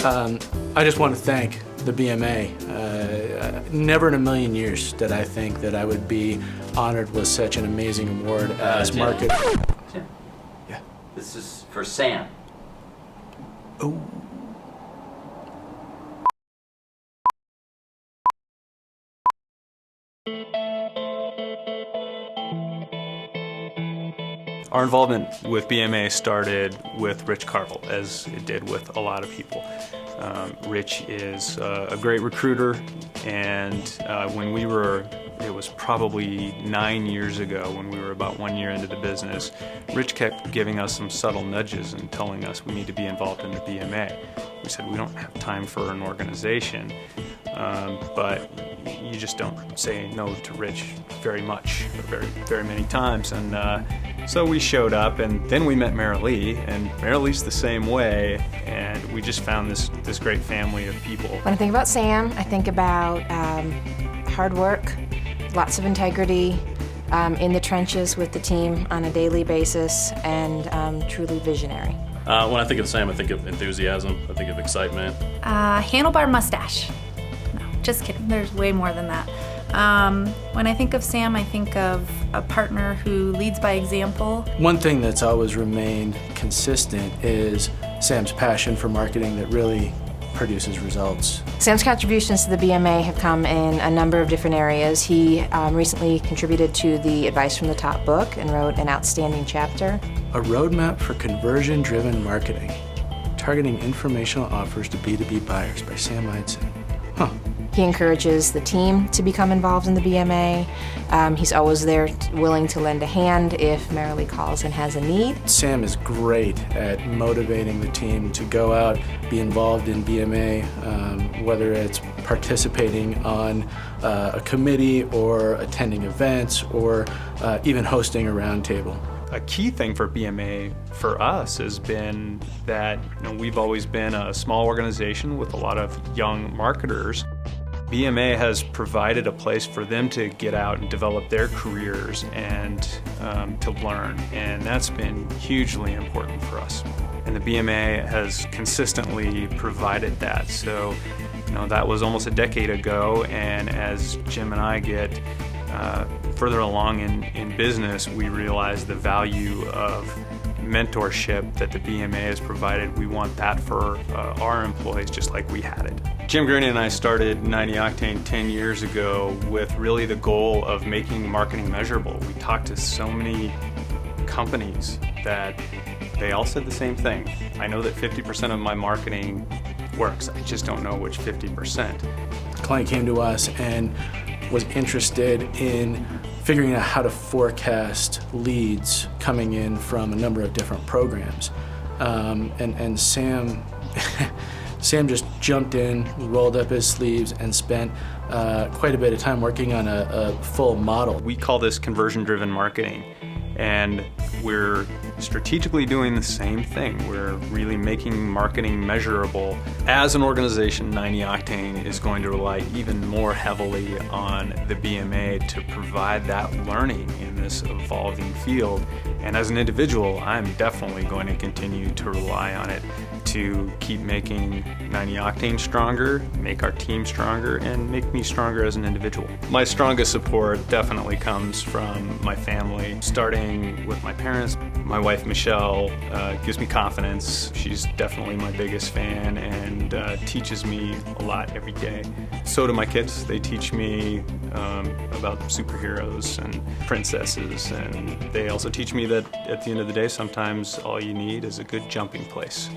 I just want to thank the BMA. Never in a million years did I think that I would be honored with such an amazing award as market. Tim. Yeah. This is for Sam. Oh. Our involvement with BMA started with Rich Carville, as it did with a lot of people. Rich is a great recruiter, and when we were, it was probably 9 years ago, when we were about 1 year into the business, Rich kept giving us some subtle nudges and telling us we need to be involved in the BMA. We said we don't have time for an organization, but you just don't say no to Rich very much, or very many times. And so we showed up, and then we met Marilee, and Marilee's the same way, and we just found this great family of people. When I think about Sam, I think about hard work, lots of integrity, in the trenches with the team on a daily basis, and truly visionary. When I think of Sam, I think of enthusiasm, I think of excitement. Handlebar mustache. No, just kidding, there's way more than that. When I think of Sam, I think of a partner who leads by example. One thing that's always remained consistent is Sam's passion for marketing that really produces results. Sam's contributions to the BMA have come in a number of different areas. He recently contributed to the Advice from the Top book and wrote an outstanding chapter. A roadmap for conversion-driven marketing, targeting informational offers to B2B buyers by Sam Eidson. Huh. He encourages the team to become involved in the BMA. He's always there willing to lend a hand if Marilee calls and has a need. Sam is great at motivating the team to go out, be involved in BMA, whether it's participating on a committee or attending events or even hosting a roundtable. A key thing for BMA for us has been that we've always been a small organization with a lot of young marketers. BMA has provided a place for them to get out and develop their careers and to learn, and that's been hugely important for us. And the BMA has consistently provided that. So, that was almost a decade ago, and as Jim and I get further along in business, we realize the value of mentorship that the BMA has provided. We want that for our employees just like we had it. Jim Gurney and I started 90 Octane 10 years ago with really the goal of making marketing measurable. We talked to so many companies that they all said the same thing. I know that 50% of my marketing works, I just don't know which 50%. The client came to us and was interested in figuring out how to forecast leads coming in from a number of different programs. And Sam, Sam just jumped in, rolled up his sleeves, and spent quite a bit of time working on a full model. We call this conversion-driven marketing, and we're strategically doing the same thing. We're really making marketing measurable. As an organization, 90 Octane is going to rely even more heavily on the BMA to provide that learning in this evolving field. And as an individual, I'm definitely going to continue to rely on it to keep making 90 Octane stronger, make our team stronger, and make me stronger as an individual. My strongest support definitely comes from my family, starting with my parents. My wife, Michelle, gives me confidence. She's definitely my biggest fan and teaches me a lot every day. So do my kids. They teach me about superheroes and princesses, and they also teach me that at the end of the day, sometimes all you need is a good jumping place.